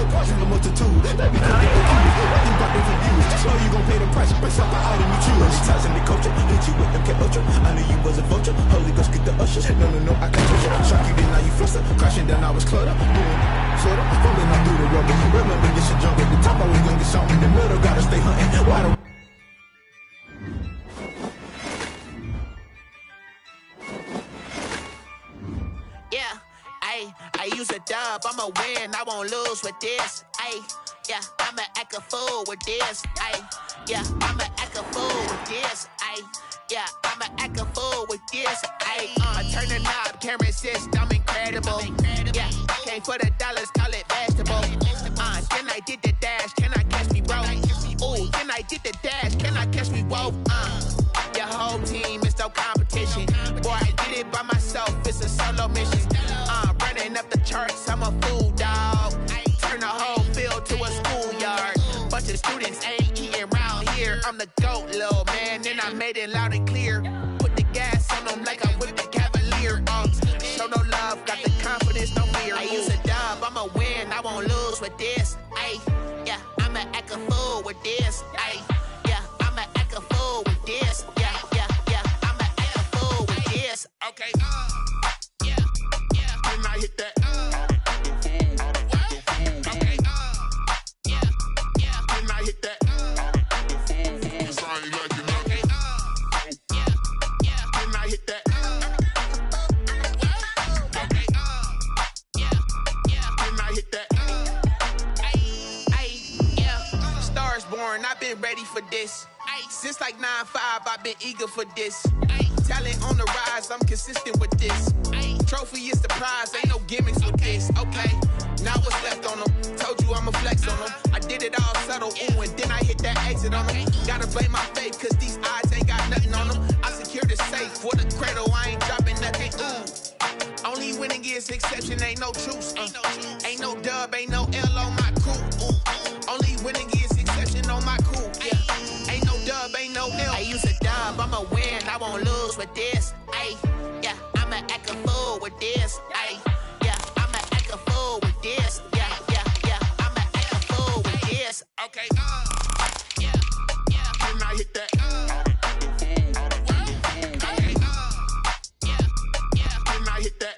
Poison the multitude. Let me tell you the keys. Why you got different views? Just know you gon' pay the price. Based off the item you choose. Many times in the culture, hit you with MK Ultra. I knew you was a vulture. Holy Ghost get the usher. No, I can't touch you. Shock you, then now you fluster. Crashing down, I was cluttered. Sorta, falling out through the rubber. Remember, this shit jump at the top. I was gonna get something in the middle. Gotta stay hunting. Why the I use a dub, I'ma win, I won't lose with this. Yeah, I'ma act a fool with this. Yeah, I'ma act a fool with this. Yeah, I'ma act a fool with this. I turn the knob, can't resist, I'm incredible. Yeah, came for the dollars, call it vegetable. Then I did the dash, can I catch me, bro? Ooh, then I did the dash, can I catch me, whoa? Your whole team is no competition. Boy, I did it by myself, it's a solo mission. Running up the charts, I'm a fool, dog. Turn the whole field to a schoolyard. Bunch of students ain't eating round here. I'm the GOAT, little man, and I made it loud and clear. Put the gas on them like I'm with the Cavalier. Show no love, got the confidence, no fear. I use a dub, I'ma win, I won't lose with this. Yeah, I'ma act a fool with this. Yeah, I'ma act a fool with this. Yeah, I'ma act a fool with this. Okay. I hit that. Okay. Then I hit that. Cause I ain't like it. Okay. Then I hit that. Okay. Then I hit that. Yeah. Stars born, I've been ready for this. Since like 9-5, I've been eager for this. Talent on the rise, I'm consistent with this. Trophy is the prize, ain't no gimmicks with this. Okay, now what's left on them? Told you I'ma flex on them. I did it all subtle, ooh, and then I hit that exit on them. Gotta blame my faith, cause these eyes ain't got nothing on them. I secured the safe for the cradle, I ain't dropping nothing, ooh. Only winning is exception, ain't no truce. Ain't no dub, ain't no L on my crew. Ooh. Only winning is exception on my crew. Yeah, ain't no dub, ain't no L. I use a dub, I'ma win, I won't lose with this. Yeah, I'ma act a fool with this. Yeah, I'ma act a fool with this. Yeah, I'ma act a fool with this. Okay. Then I hit that. Okay. Then I hit that.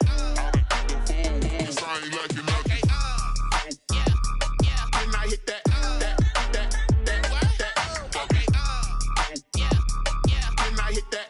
Cause I ain't like it. Okay. Then I hit that. Okay. Then I hit that.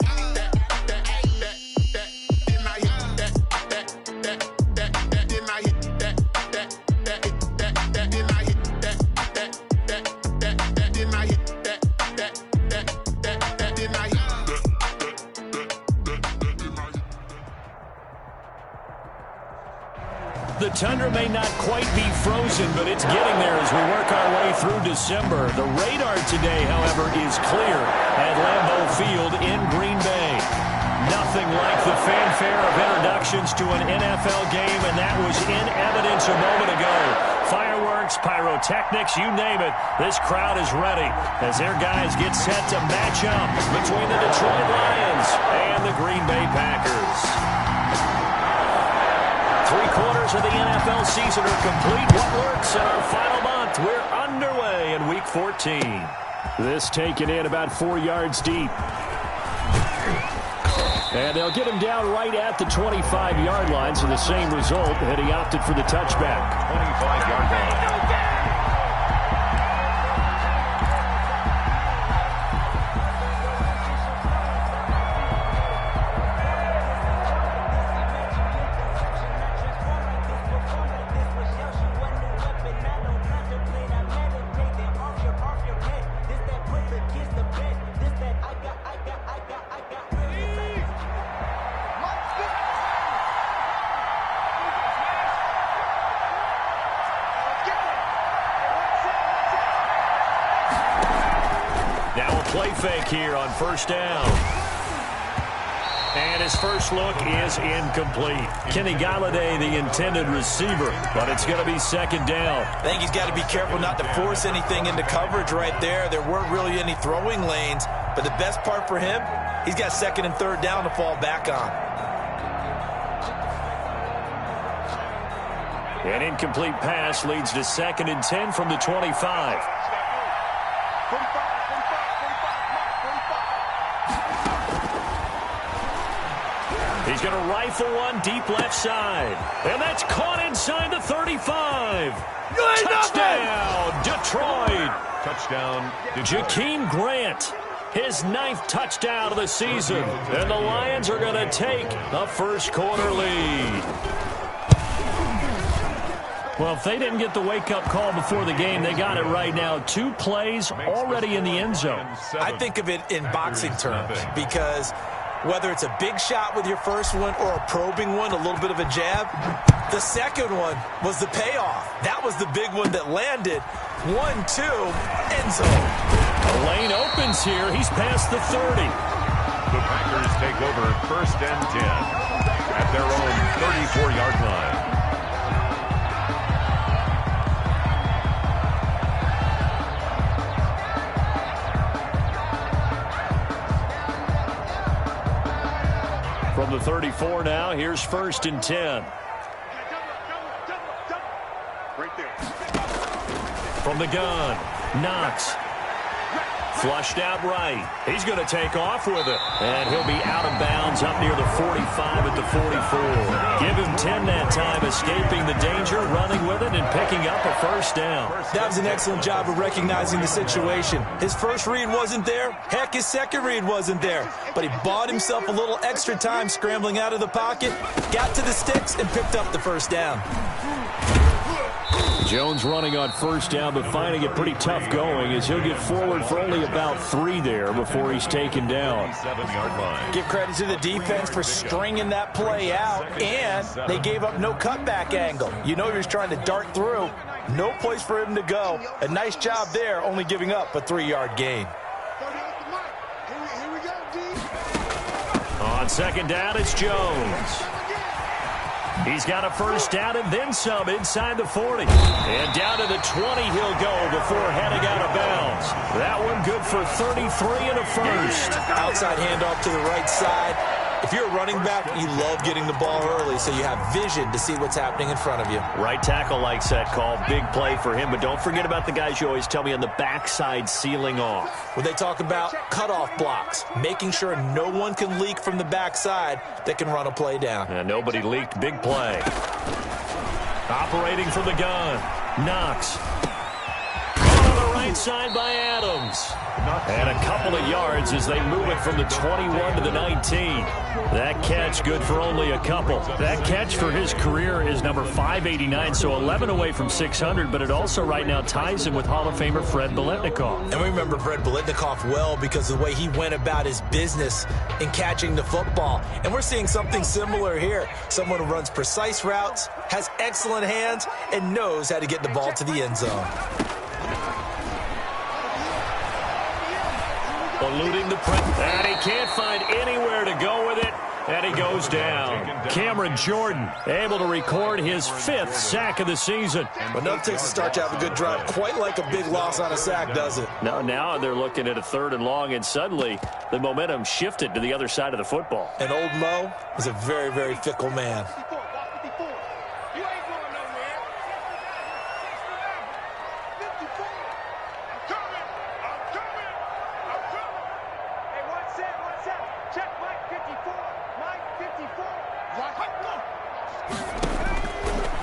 The tundra may not quite be frozen, but it's getting there as we work our way through December. The radar today, however, is clear at Lambeau Field in Green Bay. Nothing like the fanfare of introductions to an NFL game, and that was in evidence a moment ago. Fireworks, pyrotechnics, you name it. This crowd is ready as their guys get set to match up between the Detroit Lions and the Green Bay Packers. 3/4 of the NFL season are complete. What works in our final month? We're underway in Week 14. This taken in about 4 yards deep. And they'll get him down right at the 25-yard line, so the same result, and he opted for the touchback. 25-yard line. Play fake here on first down. And his first look is incomplete. Kenny Galladay, the intended receiver, but it's going to be second down. I think he's got to be careful not to force anything into coverage right there. There weren't really any throwing lanes, but the best part for him, he's got second and third down to fall back on. An incomplete pass leads to 2nd and 10 from the 25. He's going to rifle one deep left side. And that's caught inside the 35. Touchdown, Detroit. Touchdown, Jakeem Grant, his 9th touchdown of the season. And the Lions are going to take a first-quarter lead. Well, if they didn't get the wake-up call before the game, they got it right now. 2 plays already in the end zone. I think of it in boxing terms because whether it's a big shot with your first one or a probing one, a little bit of a jab, the second one was the payoff. That was the big one that landed. 1-2, end zone. The lane opens here. He's past the 30. The Packers take over 1st and 10 at their own 34-yard line. From the 34 now, here's 1st and 10. From the gun, Knox. Flushed out right. He's going to take off with it. And he'll be out of bounds up near the 45 at the 44. Give him 10 that time, escaping the danger, running with it, and picking up a first down. That was an excellent job of recognizing the situation. His first read wasn't there. Heck, his second read wasn't there. But he bought himself a little extra time scrambling out of the pocket, got to the sticks, and picked up the first down. Jones running on first down, but finding it pretty tough going as he'll get forward for only about 3 there before he's taken down. 7-yard line. Give credit to the defense for stringing that play out, and they gave up no cutback angle. You know he was trying to dart through. No place for him to go. A nice job there, only giving up a 3-yard gain. On 2nd down, it's Jones. He's got a first down and then some inside the 40. And down to the 20 he'll go before heading out of bounds. That one good for 33 and a first. Outside handoff to the right side. If you're a running back, you love getting the ball early so you have vision to see what's happening in front of you. Right tackle likes that call. Big play for him. But don't forget about the guys you always tell me on the backside sealing off. When they talk about cutoff blocks, making sure no one can leak from the backside that can run a play down. And nobody leaked. Big play. Operating from the gun. Knox. On the right side by Adams. And a couple of yards as they move it from the 21 to the 19. That catch good for only a couple. That catch for his career is number 589, so 11 away from 600, but it also right now ties him with Hall of Famer Fred Biletnikoff. And we remember Fred Biletnikoff well because of the way he went about his business in catching the football. And we're seeing something similar here. Someone who runs precise routes, has excellent hands, and knows how to get the ball to the end zone. Eluding the press, and he can't find anywhere to go with it, and he goes down. Cameron Jordan able to record his 5th sack of the season. But nothing takes a start to have a good drive, quite like a big loss on a sack, does it? Now they're looking at a 3rd and long, and suddenly the momentum shifted to the other side of the football. And old Mo is a very, very fickle man.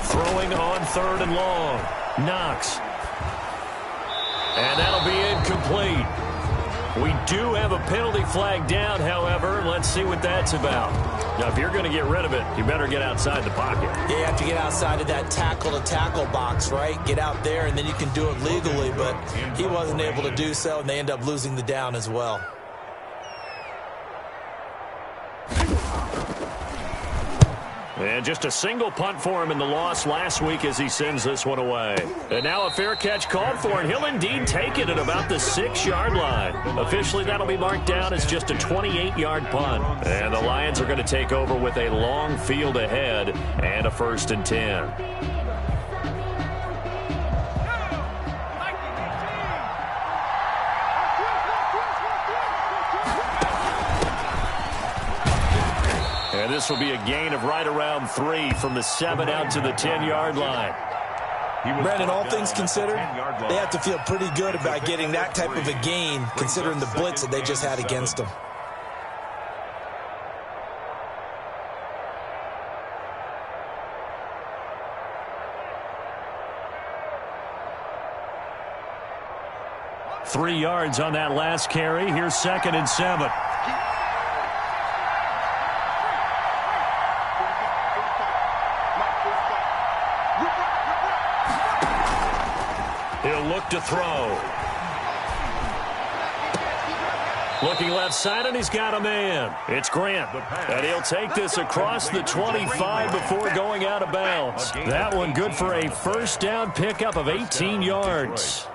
Throwing on 3rd and long. Knox. And that'll be incomplete. We do have a penalty flag down, however. Let's see what that's about. Now, if you're going to get rid of it, you better get outside the pocket. Yeah, you have to get outside of that tackle-to-tackle box, right? Get out there, and then you can do it legally, but he wasn't able to do so, and they end up losing the down as well. And just a single punt for him in the loss last week as he sends this one away. And now a fair catch called for, and he'll indeed take it at about the 6-yard line. Officially, that'll be marked down as just a 28-yard punt. And the Lions are going to take over with a long field ahead and a 1st and 10. And this will be a gain of right around 3 from the 7 out to the 10-yard line. Brandon, all things considered, they have to feel pretty good about getting that type of a gain considering the blitz that they just had against them. Three yards on that last carry. Here's 2nd and 7. He'll look to throw. Looking left side, and he's got a man. It's Grant. And he'll take this across the 25 before going out of bounds. That one good for a first down pickup of 18 yards.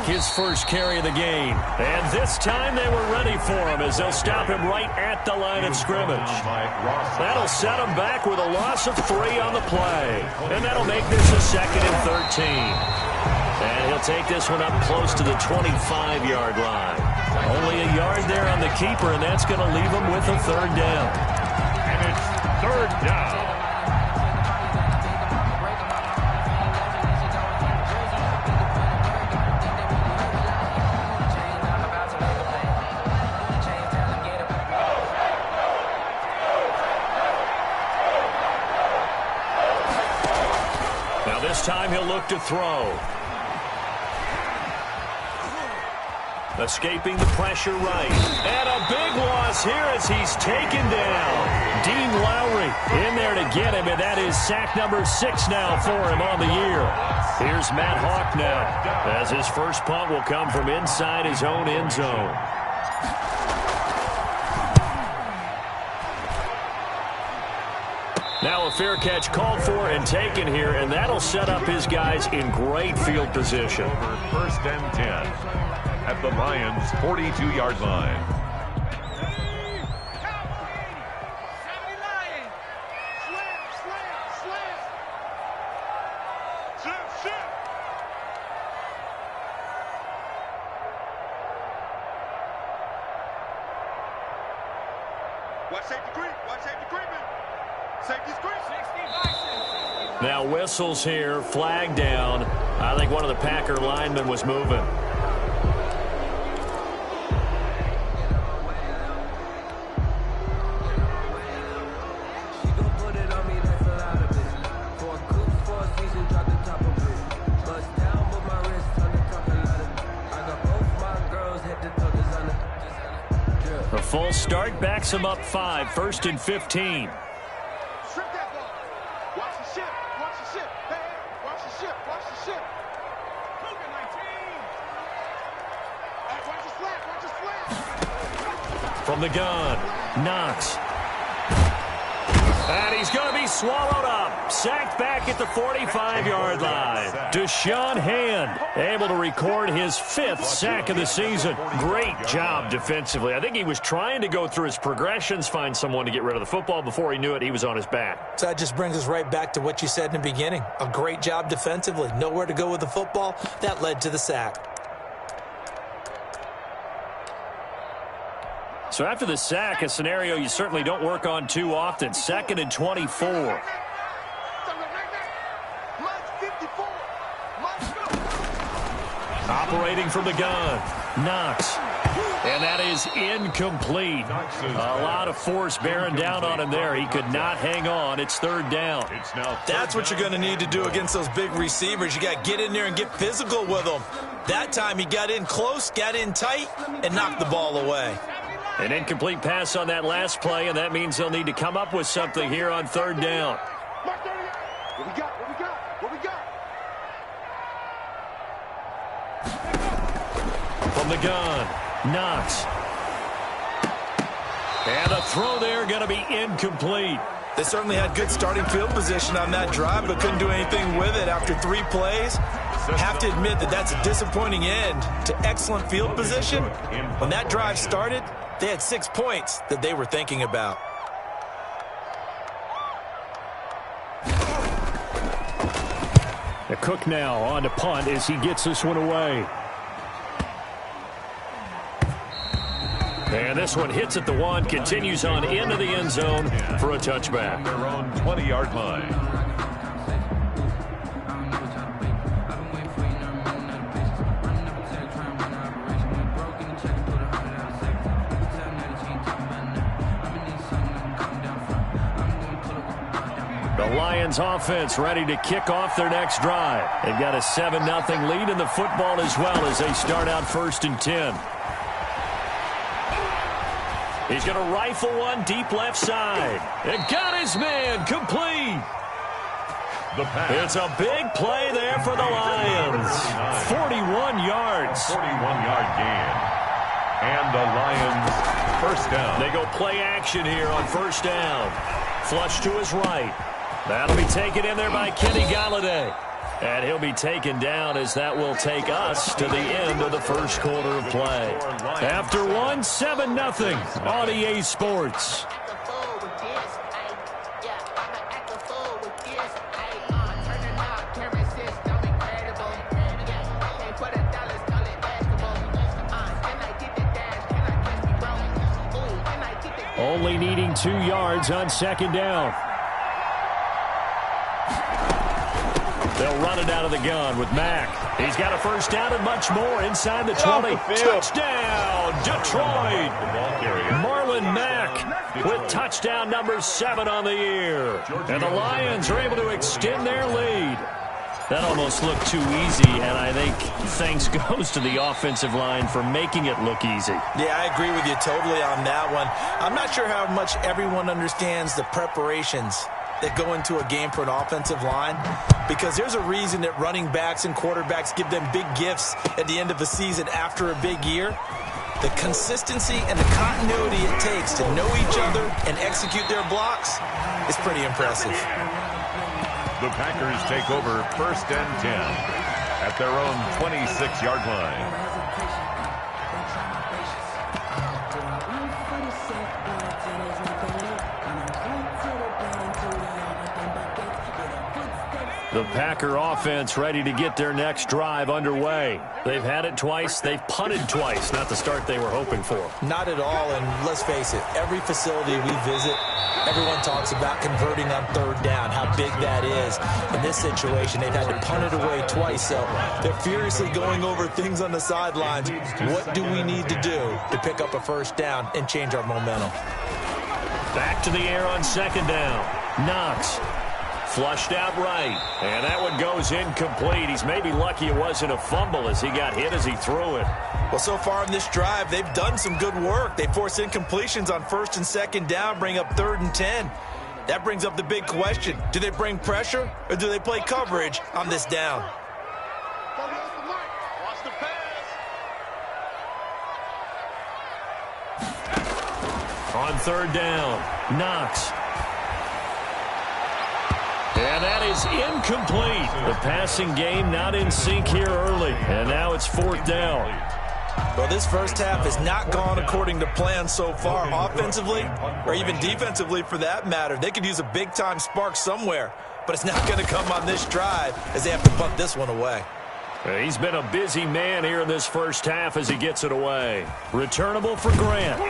His first carry of the game. And this time they were ready for him as they'll stop him right at the line of scrimmage. That'll set him back with a loss of 3 on the play. And that'll make this a 2nd and 13. And he'll take this one up close to the 25-yard line. Only a yard there on the keeper, and that's going to leave him with a 3rd down. And it's 3rd down. This time he'll look to throw. Escaping the pressure right. And a big loss here as he's taken down. Dean Lowry in there to get him, and that is sack number 6 now for him on the year. Here's Matt Hawk now, as his first punt will come from inside his own end zone. Now a fair catch called for and taken here, and that'll set up his guys in great field position. 1st and 10 at the Lions' 42-yard line. Now whistles here, flag down. I think one of the Packer linemen was moving. A full start backs him up 5, 1st and 15. From the gun, Knox. And he's going to be swallowed up. Sacked back at the 45-yard line. Deshaun Hand able to record his 5th sack of the season. Great job defensively. I think he was trying to go through his progressions, find someone to get rid of the football. Before he knew it, he was on his back. So that just brings us right back to what you said in the beginning. A great job defensively. Nowhere to go with the football. That led to the sack. So after the sack, a scenario you certainly don't work on too often. 2nd and 24. Operating from the gun, Knox. And that is incomplete. A lot of force bearing down on him there. He could not hang on. It's 3rd down. That's what you're going to need to do against those big receivers. You got to get in there and get physical with them. That time he got in close, got in tight, and knocked the ball away. An incomplete pass on that last play, and that means they'll need to come up with something here on 3rd down. What we got? From the gun, Knox. And a throw there going to be incomplete. They certainly had good starting field position on that drive, but couldn't do anything with it after 3 plays. Have to admit that that's a disappointing end to excellent field position. When that drive started, they had 6 points that they were thinking about. The Cook now on to punt as he gets this one away. And this one hits at the 1, continues on into the end zone for a touchback. Their own 20-yard line. The Lions offense ready to kick off their next drive. They've got a 7-0 lead in the football as well as they start out 1st and 10. He's going to rifle one deep left side. And got his man complete. It's a big play there for the Lions. 41 yards. 41-yard gain. And the Lions first down. They go play action here on 1st down. Flush to his right. That'll be taken in there by Kenny Galladay. And he'll be taken down as that will take us to the end of the 1st quarter of play. After 1, 7-0 on EA Sports. Only needing 2 yards on 2nd down. They'll run it out of the gun with Mack. He's got a 1st down and much more inside the 20. Touchdown, Detroit. Marlon Mack with touchdown number 7 on the year. And the Lions are able to extend their lead. That almost looked too easy, and I think thanks goes to the offensive line for making it look easy. Yeah, I agree with you totally on that one. I'm not sure how much everyone understands the preparations that go into a game for an offensive line, because there's a reason that running backs and quarterbacks give them big gifts at the end of a season after a big year. The consistency and the continuity it takes to know each other and execute their blocks is pretty impressive. The Packers take over 1st and 10 at their own 26-yard line. The Packer offense ready to get their next drive underway. They've had it twice. They've punted twice. Not the start they were hoping for. Not at all, and let's face it, every facility we visit, everyone talks about converting on 3rd down, how big that is. In this situation, they've had to punt it away twice, so they're furiously going over things on the sidelines. What do we need to do to pick up a 1st down and change our momentum? Back to the air on 2nd down. Knox. Flushed out right, and that one goes incomplete. He's maybe lucky it wasn't a fumble as he got hit as he threw it. Well, so far in this drive, they've done some good work. They force incompletions on 1st and 2nd down, bring up 3rd and 10. That brings up the big question. Do they bring pressure, or do they play coverage on this down? On 3rd down, Knox. And that is incomplete. The passing game not in sync here early. And now it's 4th down. Well, this first half has not gone according to plan so far offensively, or even defensively for that matter. They could use a big-time spark somewhere, but it's not going to come on this drive as they have to punt this one away. He's been a busy man here in this first half as he gets it away. Returnable for Grant.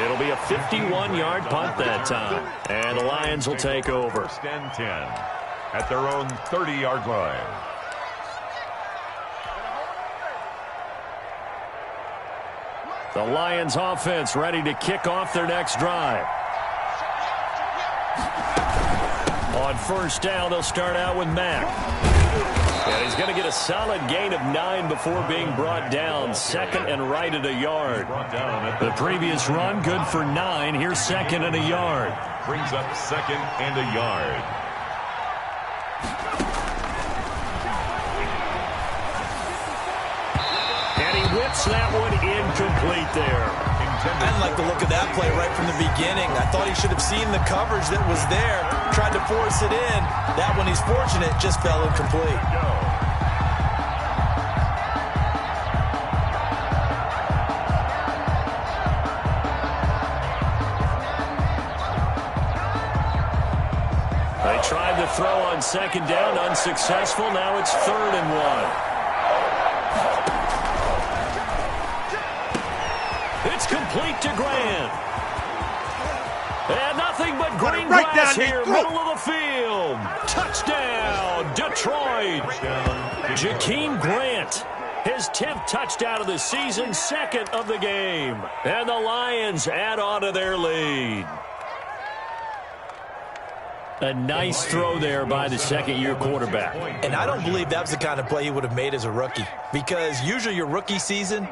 It'll be a 51-yard punt that time, and the Lions will take over. 1st and 10 at their own 30-yard line. The Lions offense ready to kick off their next drive. On 1st down, they'll start out with Mack. And he's going to get a solid gain of 9 before being brought down. 2nd and right at a yard. The previous run, good for 9. Here's 2nd and a yard. Brings up 2nd and a yard. And he whips that one incomplete there. I didn't like the look of that play right from the beginning. I thought he should have seen the coverage that was there, tried to force it in. That one, he's fortunate, just fell incomplete. They tried to throw on second down, unsuccessful. Now it's 3rd and 1. It's complete to Grant. And nothing but green grass here, middle of the field. Touchdown, Detroit. Jakeem Grant, his 10th touchdown of the season, 2nd of the game. And the Lions add on to their lead. A nice throw there by the second-year quarterback. And I don't believe that was the kind of play he would have made as a rookie, because usually your rookie season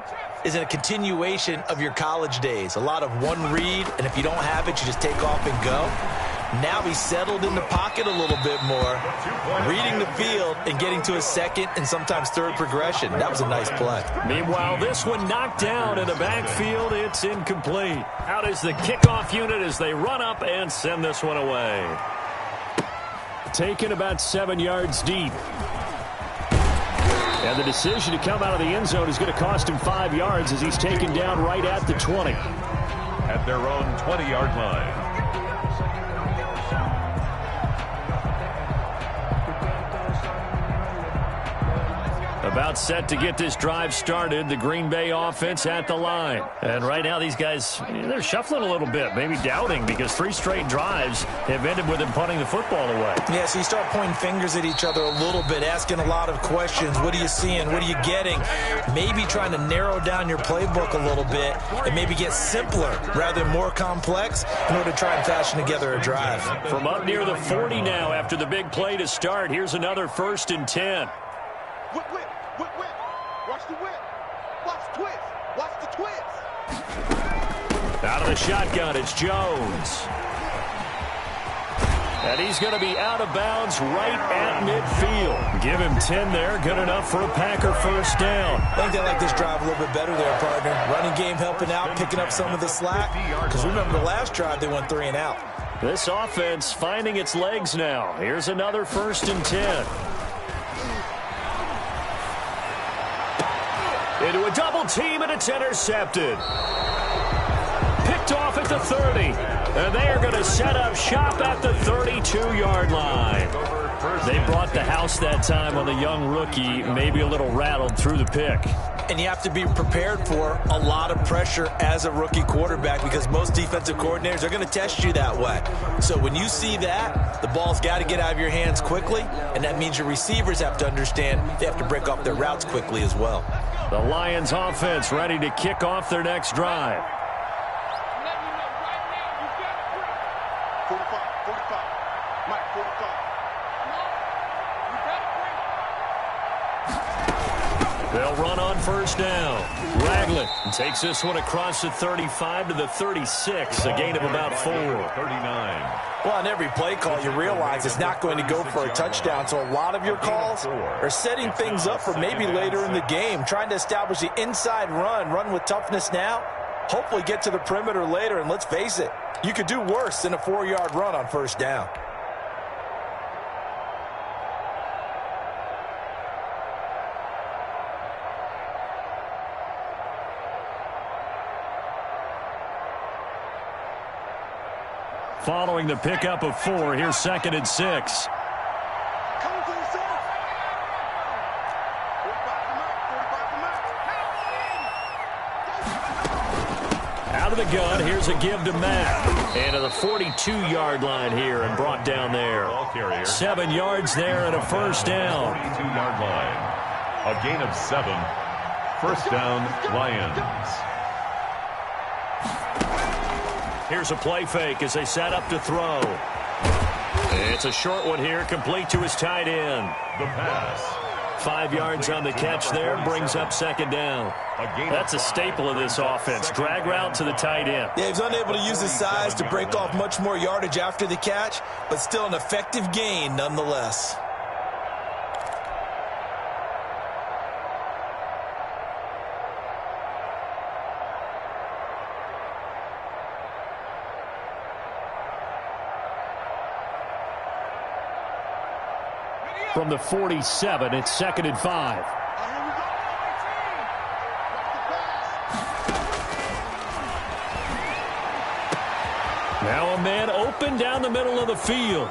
is a continuation of your college days. A lot of one read, and if you don't have it, you just take off and go. Now he's settled in the pocket a little bit more, reading the field and getting to a second and sometimes third progression. That was a nice play. Meanwhile, this one knocked down in the backfield. It's incomplete. Out is the kickoff unit as they run up and send this one away. Taken about 7 yards deep. And the decision to come out of the end zone is going to cost him 5 yards as he's taken down right at the 20. At their own 20-yard line. About set to get this drive started. The Green Bay offense at the line. And right now these guys, they're shuffling a little bit, maybe doubting, because 3 straight drives have ended with them punting the football away. Yeah, so you start pointing fingers at each other a little bit, asking a lot of questions. What are you seeing? What are you getting? Maybe trying to narrow down your playbook a little bit and maybe get simpler rather than more complex in order to try and fashion together a drive. From up near the 40 now after the big play to start, here's another 1st and 10. Whip, whip, whip, whip. Watch the whip. Watch the twist. Watch the twist. Out of the shotgun, it's Jones. And he's going to be out of bounds right at midfield. Give him 10 there. Good enough for a Packer 1st down. I think they like this drive a little bit better there, partner. Running game helping out, picking up some of the slack. Because remember the last drive, they went 3 and out. This offense finding its legs now. Here's another 1st and 10. Into a double team, and it's intercepted. Picked off at the 30. And they are going to set up shop at the 32-yard line. They brought the house that time on the young rookie, maybe a little rattled through the pick. And you have to be prepared for a lot of pressure as a rookie quarterback, because most defensive coordinators are going to test you that way. So when you see that, the ball's got to get out of your hands quickly, and that means your receivers have to understand they have to break off their routes quickly as well. The Lions offense ready to kick off their next drive. 45. Mike, 45. They'll run on 1st down. Ragland takes this one across the 35 to the 36, a gain of about 4. 39. Well, on every play call, you realize it's not going to go for a touchdown, so a lot of your calls are setting things up for maybe later in the game, trying to establish the inside run with toughness now, hopefully get to the perimeter later, and let's face it, you could do worse than a 4-yard run on 1st down. Following the pickup of 4, here's 2nd and 6. Coming to the center. 45 Out of the gun, here's a give to Matt. And to the 42-yard line here and brought down there. 7 yards there and a 1st down. 42-yard line. A gain of 7. 1st down, Lions. Here's a play fake as they set up to throw. It's a short one here, complete to his tight end. The pass. 5 yards on the catch there, brings up 2nd down. That's a staple of this offense. Drag route to the tight end. Yeah, he's unable to use his size to break off much more yardage after the catch, but still an effective gain nonetheless. from the 47. It's 2nd and 5. Now a man open down the middle of the field.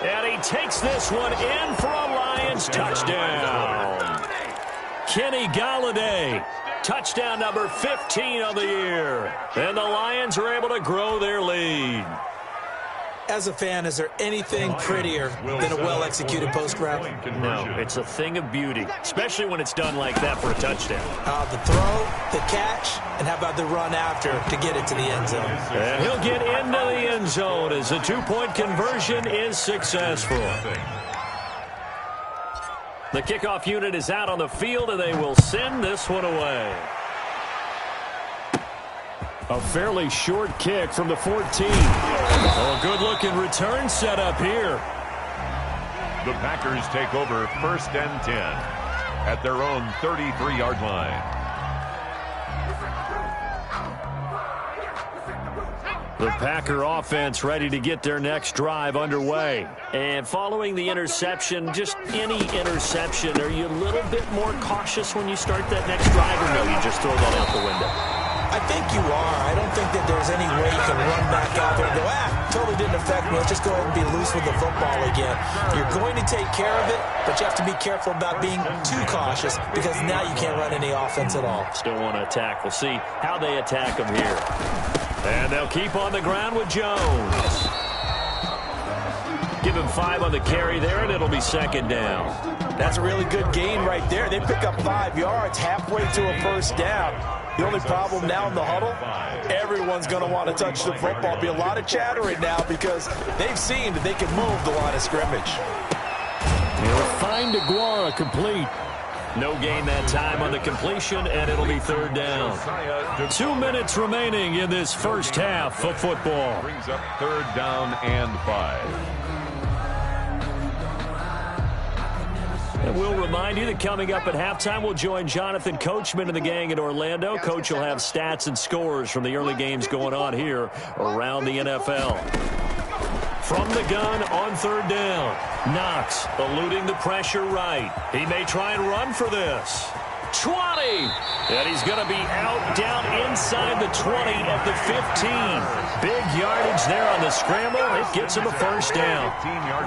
And he takes this one in for a Lions touchdown. Kenny Golladay, touchdown number 15 of the year. And the Lions are able to grow their lead. As a fan, is there anything prettier than a well-executed post route? No, it's a thing of beauty, especially when it's done like that for a touchdown. The throw, the catch, and how about the run after to get it to the end zone? And he'll get into the end zone as the two-point conversion is successful. The kickoff unit is out on the field, and they will send this one away. A fairly short kick from the 14. Oh, good-looking return set up here. The Packers take over 1st and 10 at their own 33-yard line. The Packer offense ready to get their next drive underway. And following the interception, just any interception, are you a little bit more cautious when you start that next drive, or no, you just throw that out the window? I think you are. I don't think that there's any way you can run back out there and go, totally didn't affect me. Let's just go ahead and be loose with the football again. You're going to take care of it, but you have to be careful about being too cautious because now you can't run any offense at all. Still want to attack. We'll see how they attack them here. And they'll keep on the ground with Jones. Give him 5 on the carry there, and it'll be 2nd down. That's a really good gain right there. They pick up 5 yards halfway to a 1st down. The only problem now in the huddle, everyone's going to want to touch the football. Be a lot of chattering now because they've seen that they can move the line of scrimmage. He'll find Aguara complete. No gain that time on the completion, and it'll be 3rd down. 2 minutes remaining in this first half of football. Brings up 3rd down and 5. And we'll remind you that coming up at halftime, we'll join Jonathan Coachman and the gang in Orlando. Coach will have stats and scores from the early games going on here around the NFL. From the gun on 3rd down, Knox eluding the pressure right. He may try and run for this. 20. And he's going to be out down inside the 20 at the 15. Big yardage there on the scramble. It gets him a 1st down.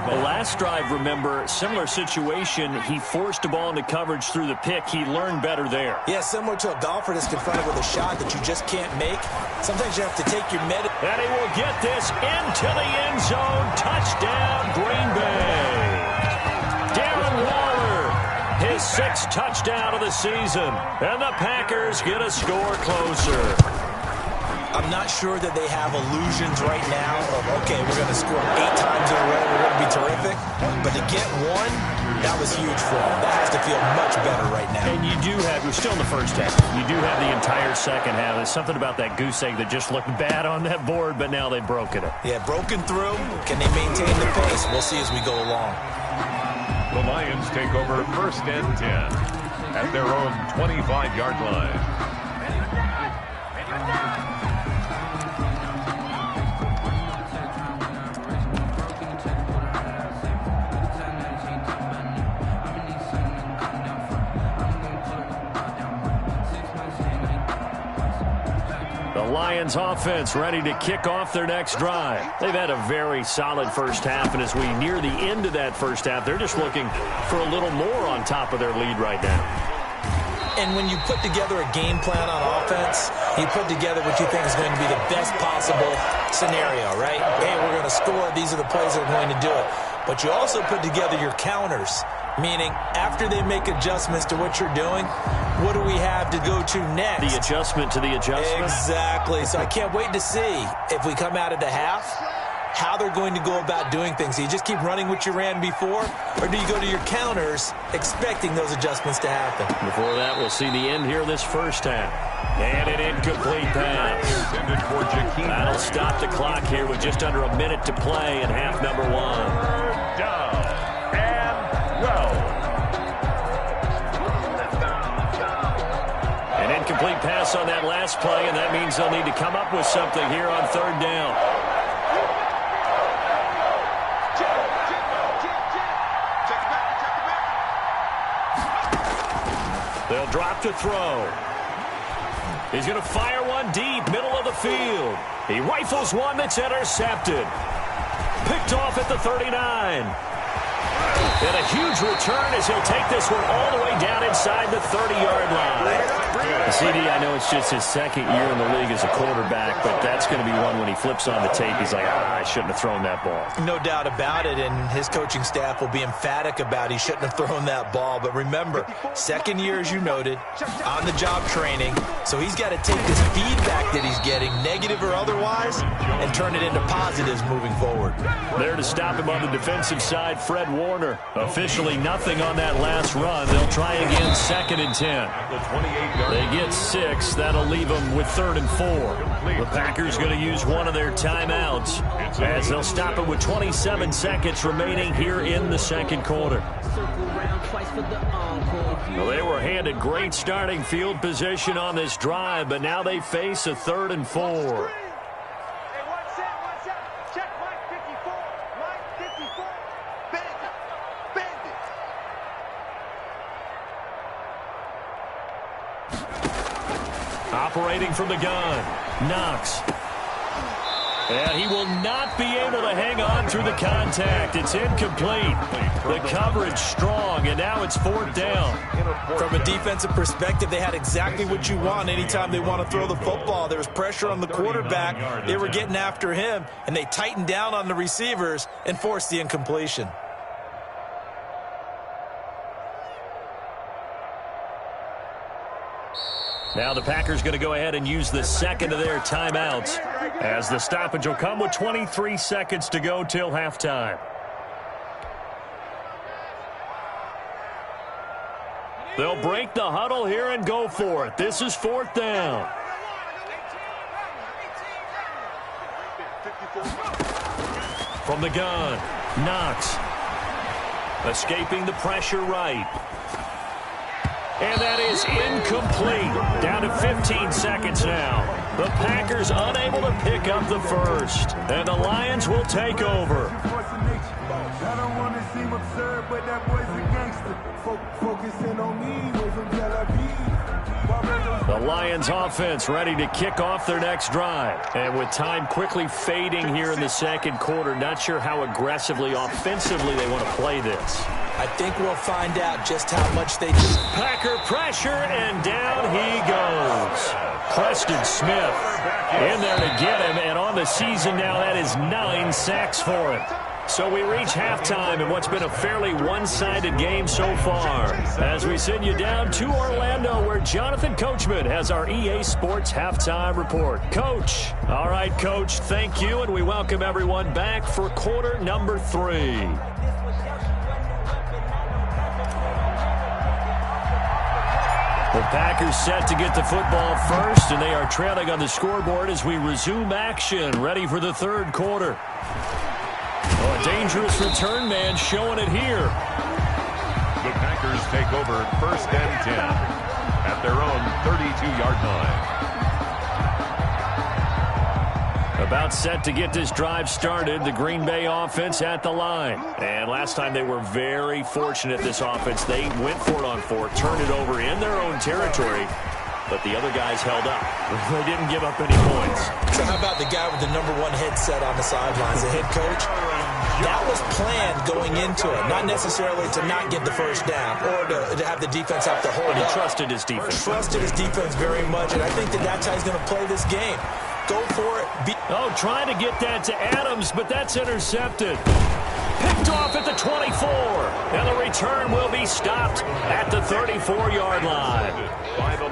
The last drive, remember, similar situation. He forced the ball into coverage through the pick. He learned better there. Yeah, similar to a golfer that's confronted with a shot that you just can't make. Sometimes you have to take your med. And he will get this into the end zone. Touchdown, Green Bay. Darren Waller. His 6th touchdown of the season. And the Packers get a score closer. I'm not sure that they have illusions right now of, okay, we're going to score 8 times in a row. We're going to be terrific. But to get one, that was huge for them. That has to feel much better right now. And you do have, we're still in the first half. You do have the entire second half. There's something about that goose egg that just looked bad on that board, but now they've broken it. Yeah, broken through. Can they maintain the pace? We'll see as we go along. The Lions take over 1st and 10 at their own 25-yard line. Lions offense ready to kick off their next drive. They've had a very solid first half, and as we near the end of that first half, they're just looking for a little more on top of their lead right now. And when you put together a game plan on offense, you put together what you think is going to be the best possible scenario, right? Hey, we're going to score. These are the plays that are going to do it. But you also put together your counters, meaning after they make adjustments to what you're doing, what do we have to go to next? The adjustment to the adjustment. Exactly. So I can't wait to see if we come out of the half, how they're going to go about doing things. Do you just keep running what you ran before, or do you go to your counters expecting those adjustments to happen? Before that, we'll see the end here of this first half. And an incomplete pass. That'll stop the clock here with just under a minute to play in half number 1. Down and go. An incomplete pass on that last play, and that means they'll need to come up with something here on 3rd down. They'll drop to throw. He's going to fire one deep, middle of the field. He rifles one that's intercepted. Picked off at the 39. And a huge return as he'll take this one all the way down inside the 30-yard line. CD, I know it's just his second year in the league as a quarterback, but that's going to be one when he flips on the tape, he's like, I shouldn't have thrown that ball. No doubt about it, and his coaching staff will be emphatic about he shouldn't have thrown that ball. But remember, second year, as you noted, on-the-job training, so he's got to take this feedback that he's getting, negative or otherwise, and turn it into positives moving forward. There to stop him on the defensive side, Fred Warner. Officially nothing on that last run. They'll try again, 2nd and 10. They get 6. That'll leave them with 3rd and 4. The Packers going to use one of their timeouts as they'll stop it with 27 seconds remaining here in the second quarter. Well, they were handed great starting field position on this drive, but now they face a 3rd and 4. Operating from the gun, Knox. And he will not be able to hang on through the contact. It's incomplete. The coverage strong, and now it's 4th down. From a defensive perspective, they had exactly what you want anytime they want to throw the football. There was pressure on the quarterback. They were getting after him, and they tightened down on the receivers and forced the incompletion. Now the Packers going to go ahead and use the second of their timeouts as the stoppage will come with 23 seconds to go till halftime. They'll break the huddle here and go for it. This is 4th down. From the gun, Knox. Escaping the pressure right. And that is incomplete. Down to 15 seconds now. The Packers unable to pick up the first. And the Lions will take over. I don't want to seem absurd, but that boy's a gangster. Focusing on me, way from Tel Aviv. The Lions offense ready to kick off their next drive. And with time quickly fading here in the second quarter, not sure how aggressively, offensively they want to play this. I think we'll find out just how much they do. Packer pressure, and down he goes. Preston Smith in there to get him, and on the season now, that is 9 sacks for him. So we reach halftime in what's been a fairly one-sided game so far. As we send you down to Orlando, where Jonathan Coachman has our EA Sports Halftime Report. Coach. All right, Coach, thank you, and we welcome everyone back for quarter number 3. The Packers set to get the football first, and they are trailing on the scoreboard as we resume action, ready for the third quarter. Oh, a dangerous return man showing it here. The Packers take over 1st and 10 at their own 32-yard line. About set to get this drive started, the Green Bay offense at the line. And last time they were very fortunate, this offense. They went for it on 4, turned it over in their own territory, but the other guys held up. They didn't give up any points. So how about the guy with the #1 headset on the sidelines, the head coach? That was planned going into it, not necessarily to not get the first down or to have the defense have to hold He up. trusted his defense. Trusted his defense very much, and I think that's how he's going to play this game. Go for it. Oh, trying to get that to Adams, but that's intercepted. Picked off at the 24, and the return will be stopped at the 34-yard line.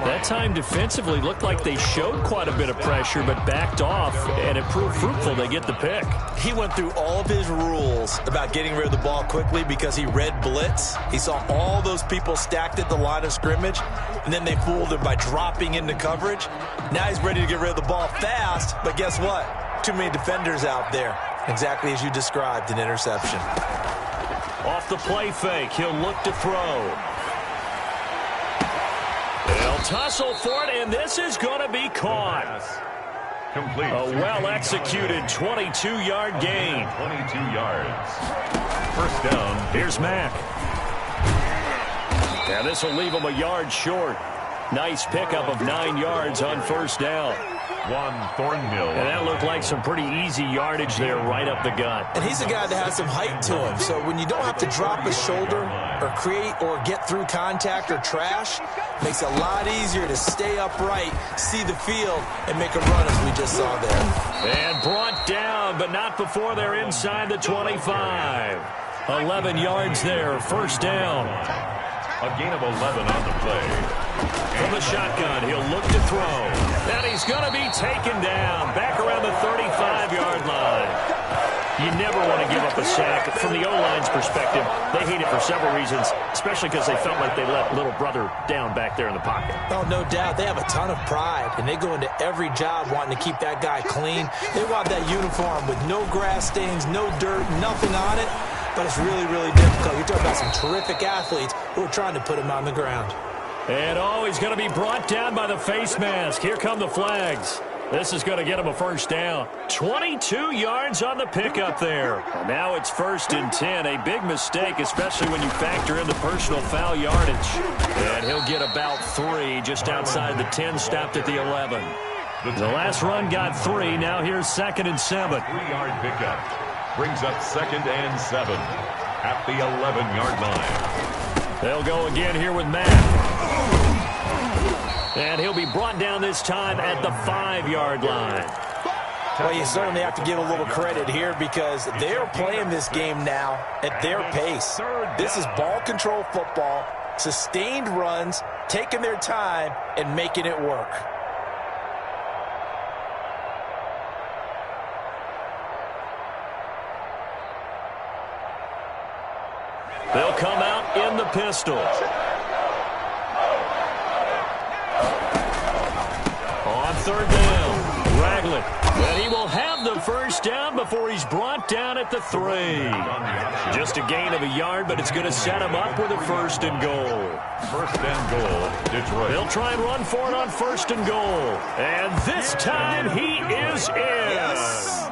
That time defensively looked like they showed quite a bit of pressure, but backed off, and it proved fruitful. They get the pick. He went through all of his rules about getting rid of the ball quickly because he read blitz. He saw all those people stacked at the line of scrimmage, and then they fooled him by dropping into coverage. Now he's ready to get rid of the ball fast, but guess what? Too many defenders out there. Exactly as you described, an interception. Off the play fake, he'll look to throw. They'll tussle for it, and this is going to be caught. Complete. A well-executed 22-yard gain. 22 yards. First down. Here's Mack. Yeah, this will leave him a yard short. Nice pickup of 9 yards on first down. Thornhill. And that looked like some pretty easy yardage there right up the gut. And he's a guy that has some height to him. So when you don't have to drop a shoulder or create or get through contact or trash, makes it a lot easier to stay upright, see the field, and make a run as we just saw there. And brought down, but not before they're inside the 25. 11 yards there, first down. A gain of 11 on the play. From the shotgun, he'll look to throw. And he's going to be taken down back around the 35-yard line. You never want to give up a sack. From the O-line's perspective, they hate it for several reasons, especially because they felt like they let little brother down back there in the pocket. Oh, no doubt. They have a ton of pride, and they go into every job wanting to keep that guy clean. They want that uniform with no grass stains, no dirt, nothing on it. But it's really, really difficult. You're talking about some terrific athletes who are trying to put him on the ground. And he's going to be brought down by the face mask. Here come the flags. This is going to get him a first down. 22 yards on the pickup there. And now it's 1st and 10. A big mistake, especially when you factor in the personal foul yardage. And he'll get about 3 just outside the 10, stopped at the 11. The last run got 3. Now here's 2nd and 7. 3-yard pickup. Brings up 2nd and 7 at the 11-yard line. They'll go again here with Matt. And he'll be brought down this time at the 5-yard line. Well, you certainly have to give a little credit here because they're playing this game now at their pace. This is ball control football, sustained runs, taking their time, and making it work. They'll come out in the pistol. On 3rd down, Ragland. And he will have the first down before he's brought down at the 3. Just a gain of a yard, but it's going to set him up with a 1st and goal. 1st and goal, Detroit. They'll try and run for it on 1st and goal. And this time he is in. Yes.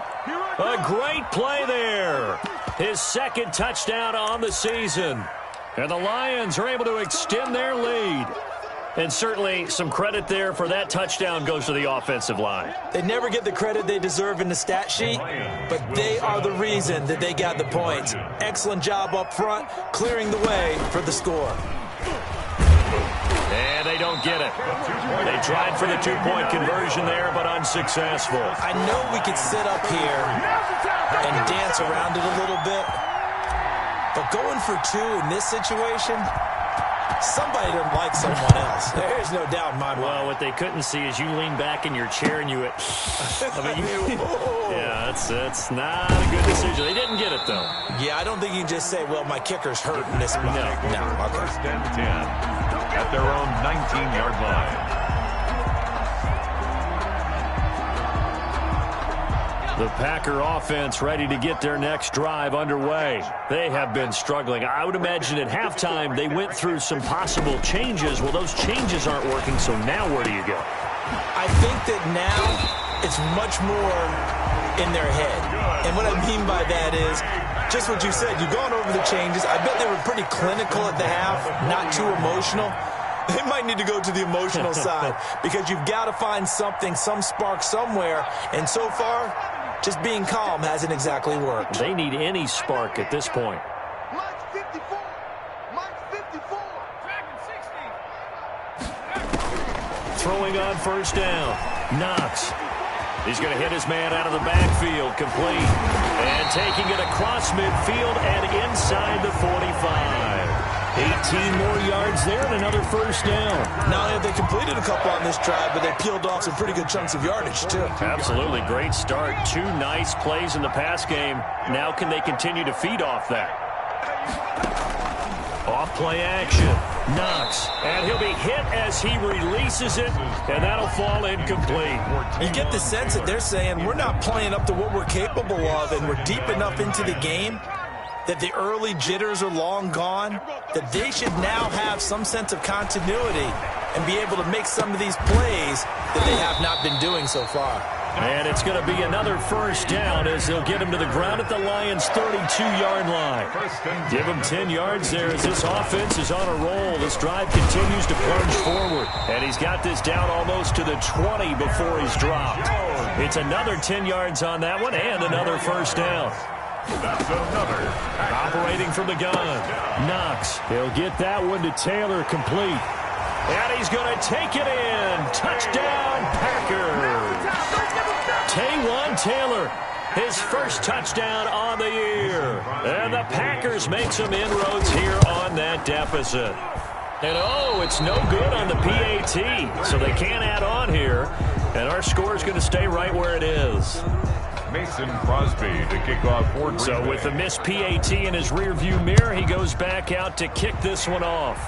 A great play there. His 2nd touchdown on the season. And the Lions are able to extend their lead. And certainly some credit there for that touchdown goes to the offensive line. They never get the credit they deserve in the stat sheet, but they are the reason that they got the points. Excellent job up front, clearing the way for the score. And they don't get it. They tried for the 2-point conversion there, but unsuccessful. I know we could sit up here and dance around it a little bit, but going for 2 in this situation, somebody doesn't like someone else. There's no doubt in my mind. Well, what they couldn't see is you lean back in your chair and you yeah, that's not a good decision. They didn't get it, though. Yeah, I don't think you can just say, well, my kicker's hurt in this spot. No. Okay. 1st and 10 at their own 19-yard line. The Packer offense ready to get their next drive underway. They have been struggling. I would imagine at halftime they went through some possible changes. Well, those changes aren't working, so now where do you go? I think that now it's much more in their head. And what I mean by that is just what you said. You've gone over the changes. I bet they were pretty clinical at the half, not too emotional. They might need to go to the emotional side because you've got to find something, some spark somewhere. And so far, just being calm hasn't exactly worked. They need any spark at this point. Mike's 54. Mike's 54. Throwing on 1st down. Knox. He's going to hit his man out of the backfield. Complete. And taking it across midfield and inside the 45. 18 more yards there and another 1st down. Not only have they completed a couple on this drive, but they peeled off some pretty good chunks of yardage, too. Absolutely. Great start. 2 nice plays in the pass game. Now can they continue to feed off that? Off play action. Knox. And he'll be hit as he releases it, and that'll fall incomplete. You get the sense that they're saying we're not playing up to what we're capable of, and we're deep enough into the game that the early jitters are long gone, that they should now have some sense of continuity and be able to make some of these plays that they have not been doing so far. And it's going to be another first down as they'll get him to the ground at the Lions' 32-yard line. Give him 10 yards there as this offense is on a roll. This drive continues to plunge forward. And he's got this down almost to the 20 before he's dropped. It's another 10 yards on that one and another first down. That's another. Operating from the gun. Knox. He'll get that one to Taylor complete. And he's going to take it in. Touchdown, Packers. Taywan Taylor, his first touchdown on the year. And the Packers make some inroads here on that deficit. And oh, it's no good on the PAT, so they can't add on here. And our score is going to stay right where it is. Mason Crosby to kick off for Green Bay. So with the missed PAT in his rearview mirror, he goes back out to kick this one off.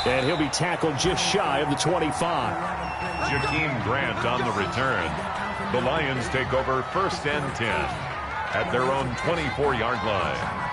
And he'll be tackled just shy of the 25. Jakeem Grant on the return. The Lions take over 1st and 10 at their own 24-yard line.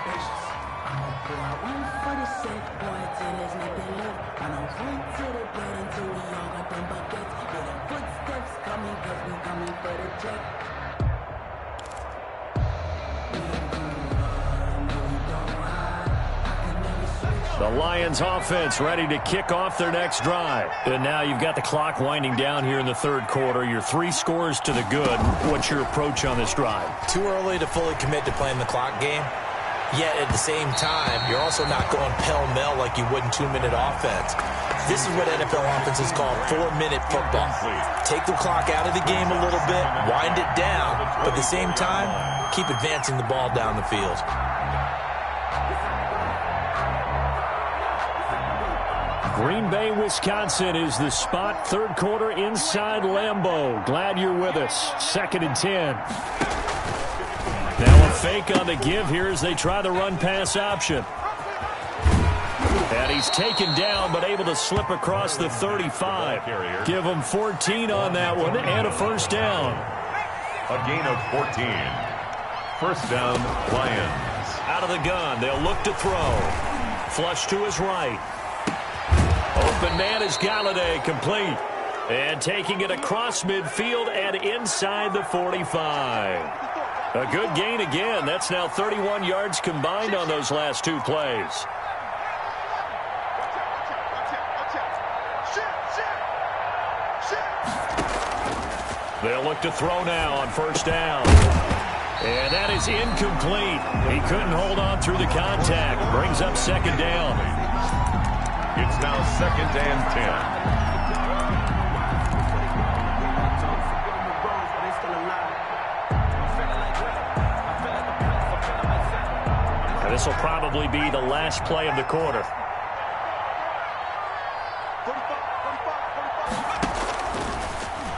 The Lions offense ready to kick off their next drive. And now you've got the clock winding down here in the third quarter. You're 3 scores to the good. What's your approach on this drive? Too early to fully commit to playing the clock game. Yet at the same time, you're also not going pell-mell like you would in 2-minute offense. This is what NFL offenses call 4-minute football. Take the clock out of the game a little bit, wind it down, but at the same time, keep advancing the ball down the field. Green Bay, Wisconsin is the spot. Third quarter inside Lambeau. Glad you're with us. 2nd and 10. Now a fake on the give here as they try the run-pass option. And he's taken down but able to slip across the 35. Give him 14 on that one and a first down. A gain of 14. First down, Lions. Out of the gun. They'll look to throw. Flush to his right. Open man is Galladay, complete. And taking it across midfield and inside the 45. A good gain again. That's now 31 yards combined on those last 2 plays. They'll look to throw now on first down. And that is incomplete. He couldn't hold on through the contact. Brings up 2nd down. It's now 2nd and 10. And this will probably be the last play of the quarter.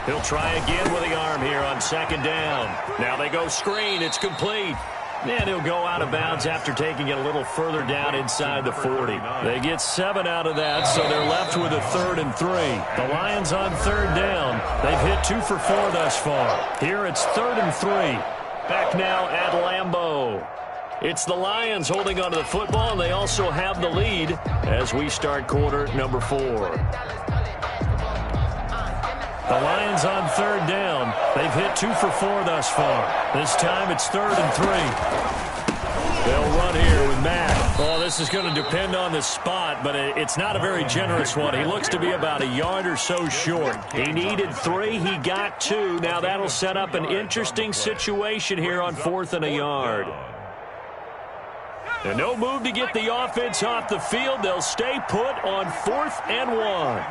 He'll try again with the arm here on 2nd down. Now they go screen. It's complete. And he'll go out of bounds after taking it a little further down inside the 40. They get 7 out of that, so they're left with a 3rd and 3. The Lions on 3rd down. They've hit 2 for 4 thus far. Here it's 3rd and 3. Back now at Lambeau. It's the Lions holding onto the football, and they also have the lead as we start quarter number 4. The Lions on 3rd down. They've hit 2 for 4 thus far. This time it's 3rd and 3. They'll run here with Mack. Well, this is going to depend on the spot, but it's not a very generous one. He looks to be about a yard or so short. He needed 3. He got 2. Now that'll set up an interesting situation here on 4th and a yard. And no move to get the offense off the field. They'll stay put on 4th and 1.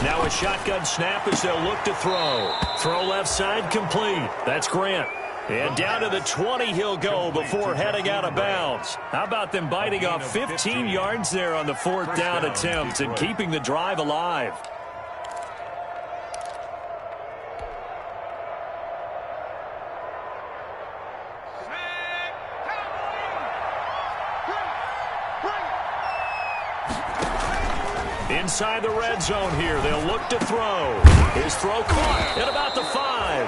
Now a shotgun snap as they'll look to throw. Throw left side complete. That's Grant. And down to the 20 he'll go before heading out of bounds. How about them biting off 15 yards there on the 4th down attempt and keeping the drive alive? Inside the red zone here, they'll look to throw. His throw caught at about the 5.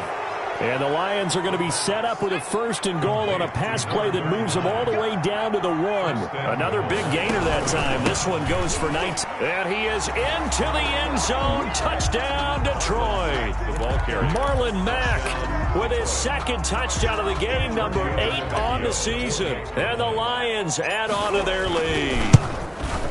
And the Lions are going to be set up with a 1st and goal on a pass play that moves them all the way down to the 1. Another big gainer that time. This one goes for 19. And he is into the end zone. Touchdown, Detroit. The ball carrier. Marlon Mack with his 2nd touchdown of the game, number 8 on the season. And the Lions add on to their lead.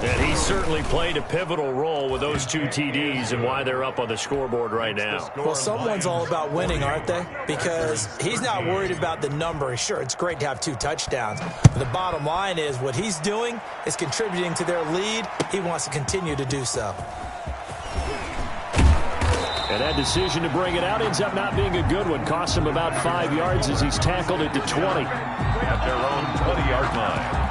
And he certainly played a pivotal role with those 2 TDs and why they're up on the scoreboard right now. Well, someone's all about winning, aren't they? Because he's not worried about the number. Sure, it's great to have 2 touchdowns. But the bottom line is what he's doing is contributing to their lead. He wants to continue to do so. And that decision to bring it out ends up not being a good one. Costs him about 5 yards as he's tackled at the 20. At their own 20-yard line.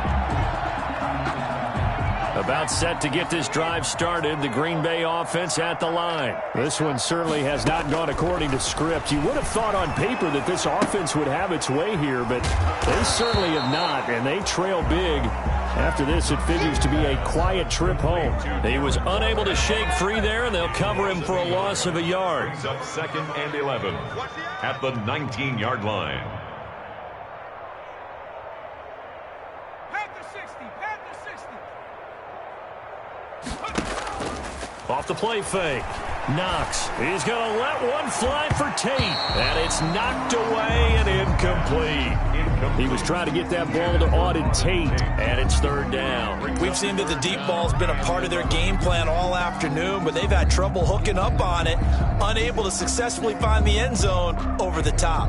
About set to get this drive started. The Green Bay offense at the line. This one certainly has not gone according to script. You would have thought on paper that this offense would have its way here, but they certainly have not, and they trail big. After this, it figures to be a quiet trip home. He was unable to shake free there, and they'll cover him for a loss of a yard. Brings up 2nd and 11 at the 19-yard line. Off the play fake. Knox. He's going to let one fly for Tate. And it's knocked away and incomplete. He was trying to get that ball to Auden Tate, and it's 3rd down. We've seen that the deep ball's been a part of their game plan all afternoon, but they've had trouble hooking up on it, unable to successfully find the end zone over the top.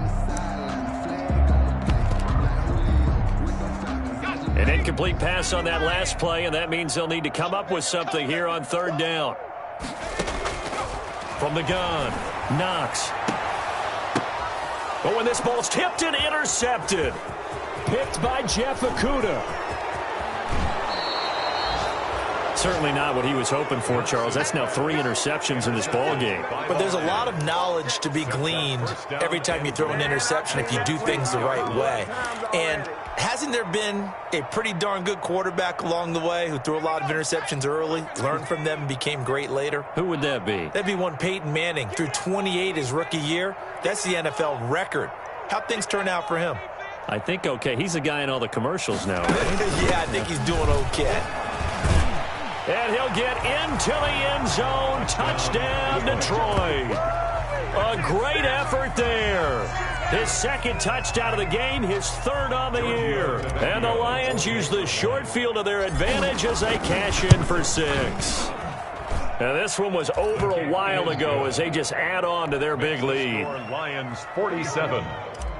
An incomplete pass on that last play, and that means they'll need to come up with something here on 3rd down. From the gun, Knox. But when this ball's tipped and intercepted. Picked by Jeff Okudah. Certainly not what he was hoping for, Charles. That's now 3 interceptions in this ball game. But there's a lot of knowledge to be gleaned every time you throw an interception if you do things the right way. And hasn't there been a pretty darn good quarterback along the way who threw a lot of interceptions early, learned from them, and became great later? Who would that be? That'd be one Peyton Manning. Threw 28 his rookie year. That's the NFL record. How'd things turn out for him? I think okay. He's the guy in all the commercials now. Yeah, I think he's doing okay. And he'll get into the end zone. Touchdown, Detroit. A great effort there. His 2nd touchdown of the game, his 3rd on the year. And the Lions use the short field to their advantage as they cash in for 6. Now this one was over a while ago as they just add on to their big lead. Lions 47,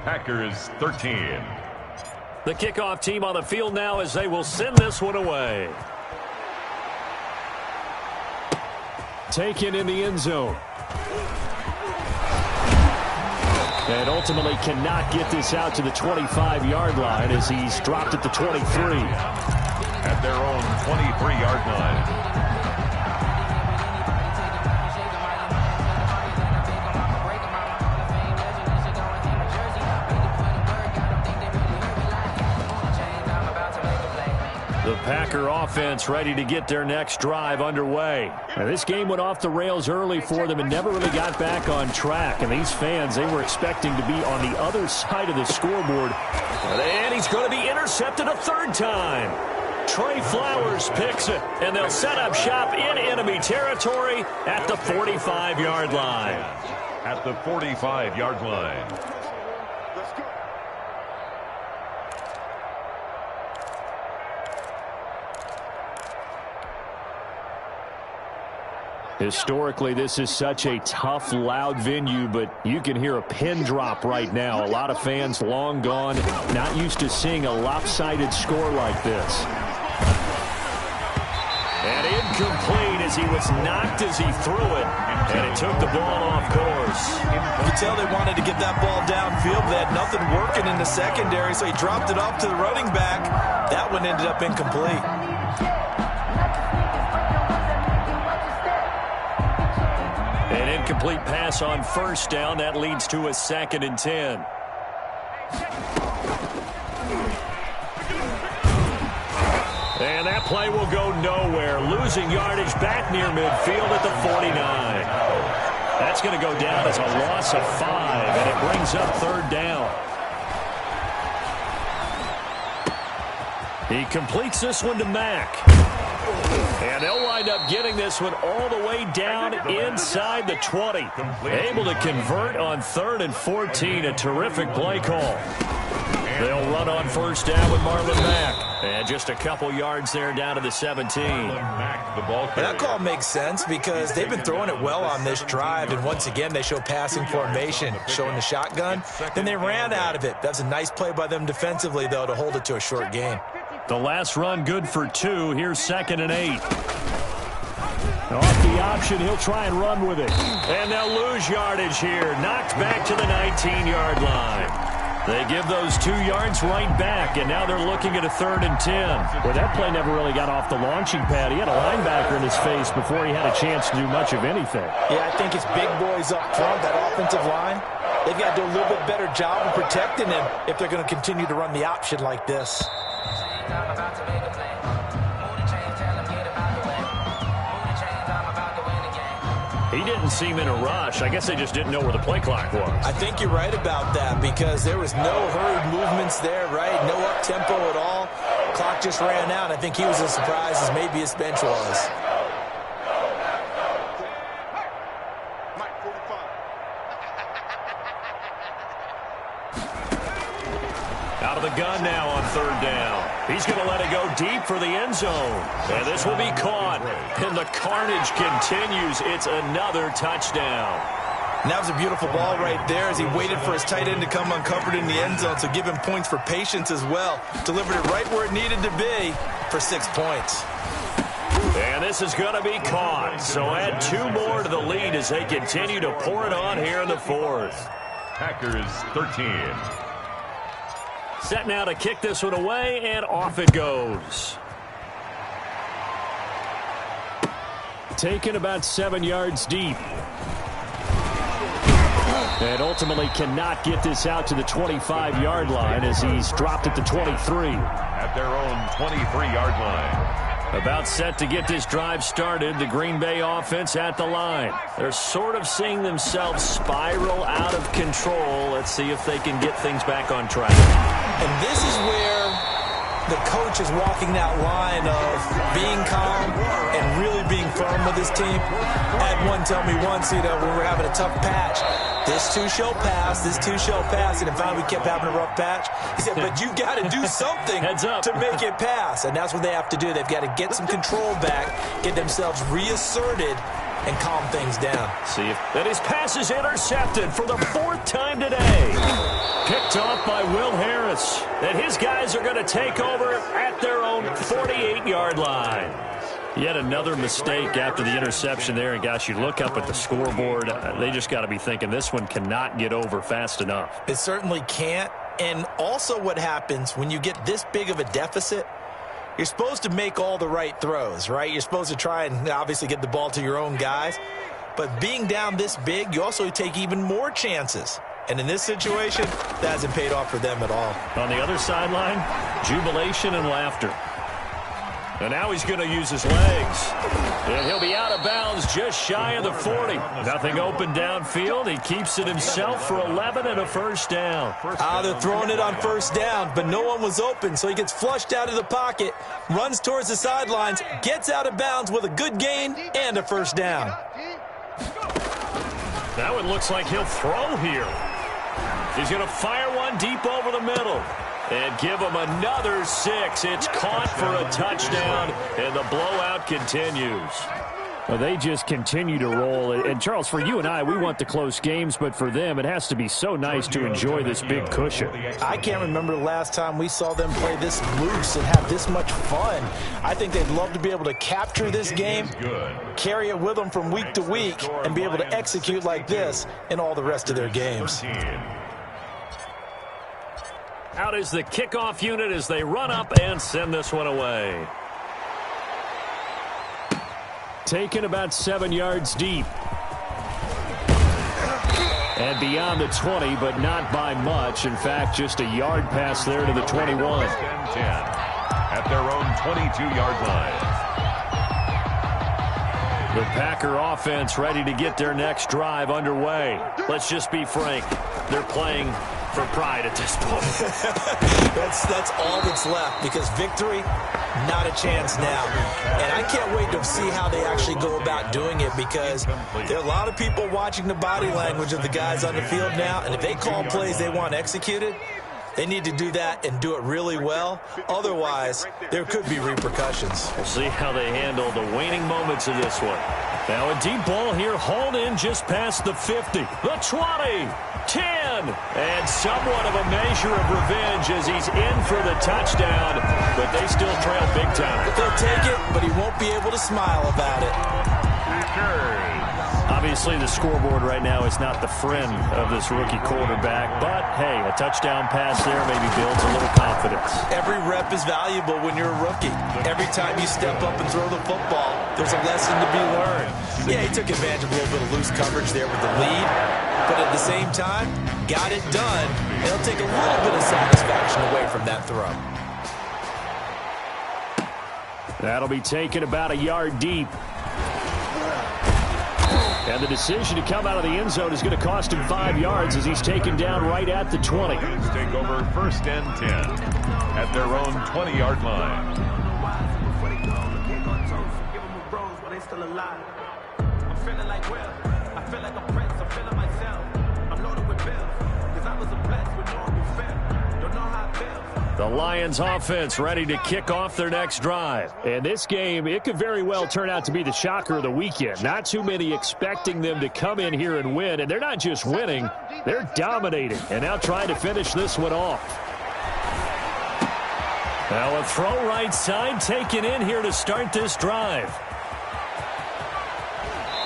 Packers 13. The kickoff team on the field now as they will send this one away. Taken in the end zone. And ultimately cannot get this out to the 25-yard line as he's dropped at the 23. At their own 23-yard line. The Packer offense ready to get their next drive underway. Now, this game went off the rails early for them and never really got back on track. And these fans, they were expecting to be on the other side of the scoreboard. And he's going to be intercepted a 3rd time. Trey Flowers picks it, and they'll set up shop in enemy territory at the 45-yard line. At the 45-yard line. Historically, this is such a tough, loud venue, but you can hear a pin drop right now. A lot of fans long gone, not used to seeing a lopsided score like this. And incomplete as he was knocked as he threw it, and it took the ball off course. You could tell they wanted to get that ball downfield. They had nothing working in the secondary, so he dropped it off to the running back. That one ended up incomplete. An incomplete pass on 1st down. That leads to a 2nd and 10. And that play will go nowhere. Losing yardage back near midfield at the 49. That's going to go down as a loss of 5, and it brings up 3rd down. He completes this one to Mack. And they'll wind up getting this one all the way down inside the 20. Able to convert on 3rd and 14. A terrific play call. They'll run on 1st down with Marlon Mack. And just a couple yards there down to the 17. That call makes sense because they've been throwing it well on this drive. And once again, they show passing formation, showing the shotgun. Then they ran out of it. That's a nice play by them defensively, though, to hold it to a short gain. The last run good for 2. Here's 2nd and 8. Off the option, he'll try and run with it. And they'll lose yardage here. Knocked back to the 19-yard line. They give those 2 yards right back, and now they're looking at a 3rd and 10. Well, that play never really got off the launching pad. He had a linebacker in his face before he had a chance to do much of anything. Yeah, I think it's big boys up front, that offensive line. They've got to do a little bit better job of protecting him if they're going to continue to run the option like this. He didn't seem in a rush. I guess they just didn't know where the play clock was. I think you're right about that because there was no hurried movements there, right? No up-tempo at all. Clock just ran out. I think he was as surprised as maybe his bench was. Out of the gun now on 3rd down. He's going to let it go deep for the end zone. And this will be caught. And the carnage continues. It's another touchdown. And that was a beautiful ball right there as he waited for his tight end to come uncovered in the end zone. So give him points for patience as well. Delivered it right where it needed to be for 6 points. And this is going to be caught. So add 2 more to the lead as they continue to pour it on here in the 4th. Packers 13. Set now to kick this one away, and off it goes. Taken about 7 yards deep. And ultimately cannot get this out to the 25-yard line as he's dropped at the 23. At their own 23-yard line. About set to get this drive started, the Green Bay offense at the line. They're sort of seeing themselves spiral out of control. Let's see if they can get things back on track. And this is where the coach is walking that line of being calm and really being firm with his team. I had one tell me once, when we're having a tough patch, this too shall pass, this too shall pass. And finally we kept having a rough patch. He said, but you've got to do something to make it pass. And that's what they have to do. They've got to get some control back, get themselves reasserted, and calm things down. See if that his pass is intercepted for the 4th time today. Picked off by Will Harris. And his guys are going to take over at their own 48-yard line. Yet another mistake after the interception there. And, gosh, you look up at the scoreboard. They just got to be thinking this one cannot get over fast enough. It certainly can't. And also what happens when you get this big of a deficit, you're supposed to make all the right throws, right? You're supposed to try and obviously get the ball to your own guys. But being down this big, you also take even more chances. And in this situation, that hasn't paid off for them at all. On the other sideline, jubilation and laughter. And now he's going to use his legs. And he'll be out of bounds just shy of the 40. Nothing open downfield. He keeps it himself for 11 and a 1st down. They're throwing it on 1st down, but no one was open, so he gets flushed out of the pocket, runs towards the sidelines, gets out of bounds with a good gain and a 1st down. That one looks like he'll throw here. He's going to fire one deep over the middle. And give him another 6. It's caught for a touchdown, and the blowout continues. Well, they just continue to roll. And, Charles, for you and I, we want the close games, but for them, it has to be so nice to enjoy this big cushion. I can't remember the last time we saw them play this loose and have this much fun. I think they'd love to be able to capture this game, carry it with them from week to week, and be able to execute like this in all the rest of their games. Out is the kickoff unit as they run up and send this one away. Taken about 7 yards deep. And beyond the 20, but not by much. In fact, just a yard pass there to the 21. At their own 22-yard line. The Packer offense ready to get their next drive underway. Let's just be frank. They're playing for pride at this point. That's all that's left, because victory, not a chance now. And I can't wait to see how they actually go about doing it, because there are a lot of people watching the body language of the guys on the field now, and if they call plays they want executed, they need to do that and do it really well. Otherwise, there could be repercussions. We'll see how they handle the waning moments of this one. Now a deep ball here, hauled in just past the 50. The 20, 10, and somewhat of a measure of revenge as he's in for the touchdown, but they still trail big time. They'll take it, but he won't be able to smile about it. Obviously, the scoreboard right now is not the friend of this rookie quarterback, but, hey, a touchdown pass there maybe builds a little confidence. Every rep is valuable when you're a rookie. Every time you step up and throw the football, there's a lesson to be learned. Yeah, he took advantage of a little bit of loose coverage there with the lead, but at the same time, got it done. It'll take a little bit of satisfaction away from that throw. That'll be taken about a yard deep. And the decision to come out of the end zone is going to cost him 5 yards as he's taken down right at the 20. Lions take over 1st and 10 at their own 20-yard line. I'm feeling like Will. I feel like a prince. I'm feeling myself. I'm loaded with bills because I was a blessed with no one fail. Don't know how it feels. The Lions offense ready to kick off their next drive. And this game, it could very well turn out to be the shocker of the weekend. Not too many expecting them to come in here and win. And they're not just winning, they're dominating. And now trying to finish this one off. Now a throw right side taken in here to start this drive.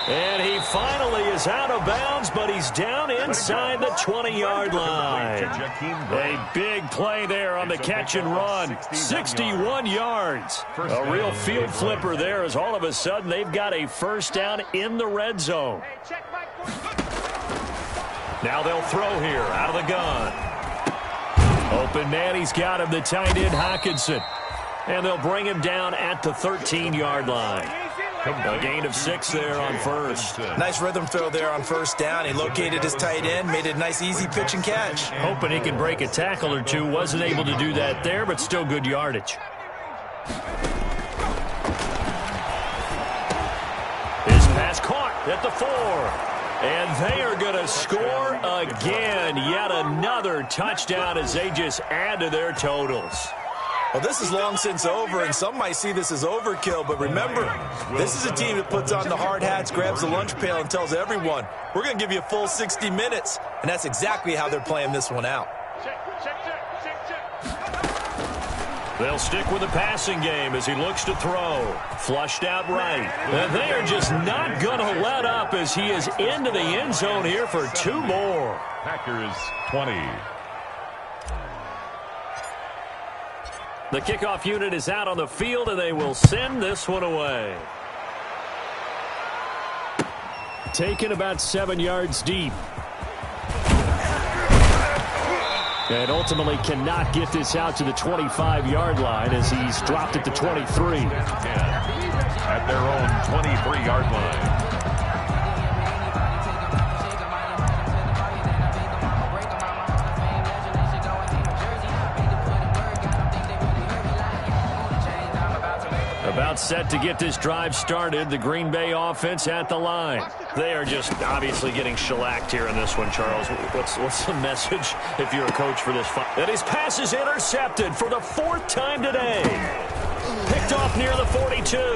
And he finally is out of bounds, but he's down inside the 20-yard line. A big play there on the catch and run. 61 yards. A real field flipper there as all of a sudden they've got a first down in the red zone. Now they'll throw here out of the gun. Open man, he's got him, the tight end Hockenson. And they'll bring him down at the 13-yard line. A gain of 6 there on first. Nice rhythm throw there on first down. He located his tight end, made it a nice easy pitch and catch. Hoping he can break a tackle or two. Wasn't able to do that there, but still good yardage. His pass caught at the 4. And they are going to score again. Yet another touchdown as they just add to their totals. Well, this is long since over, and some might see this as overkill, but remember, this is a team that puts on the hard hats, grabs the lunch pail, and tells everyone, we're going to give you a full 60 minutes, and that's exactly how they're playing this one out. They'll stick with the passing game as he looks to throw. Flushed out right. And they are just not going to let up as he is into the end zone here for 2 more. Packers 20. The kickoff unit is out on the field, and they will send this one away. Taken about 7 yards deep. And ultimately cannot get this out to the 25-yard line as he's dropped at the 23. At their own 23-yard line. About set to get this drive started. The Green Bay offense at the line. They are just obviously getting shellacked here in this one, Charles. What's the message if you're a coach for this fight? And his pass is intercepted for the 4th time today. Picked off near the 42. The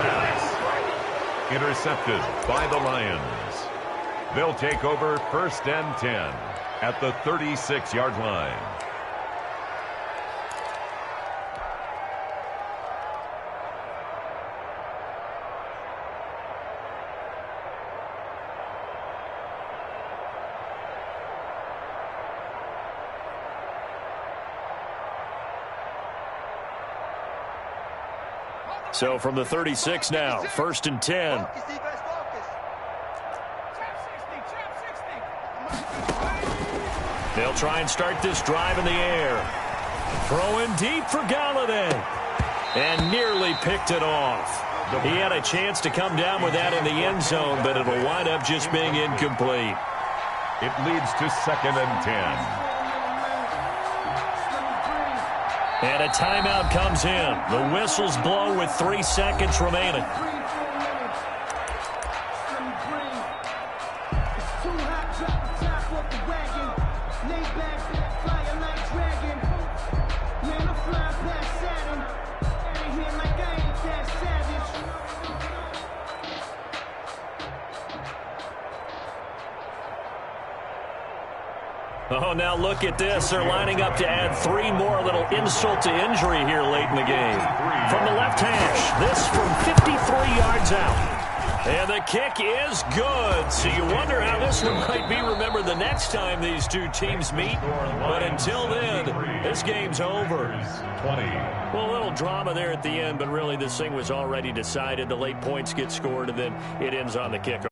pass intercepted by the Lions. They'll take over 1st and 10 at the 36-yard line. So from the 36 now, 1st and 10. They'll try and start this drive in the air. Throwing deep for Galladay. And nearly picked it off. He had a chance to come down with that in the end zone, but it'll wind up just being incomplete. It leads to 2nd and 10. And a timeout comes in. The whistles blow with 3 seconds remaining. Oh, now look at this. They're lining up to add 3 more. Little insult to injury here late in the game. From the left hash, this from 53 yards out. And the kick is good. So you wonder how this one might be remembered the next time these two teams meet. But until then, this game's over. 20. Well, a little drama there at the end, but really this thing was already decided. The late points get scored, and then it ends on the kick.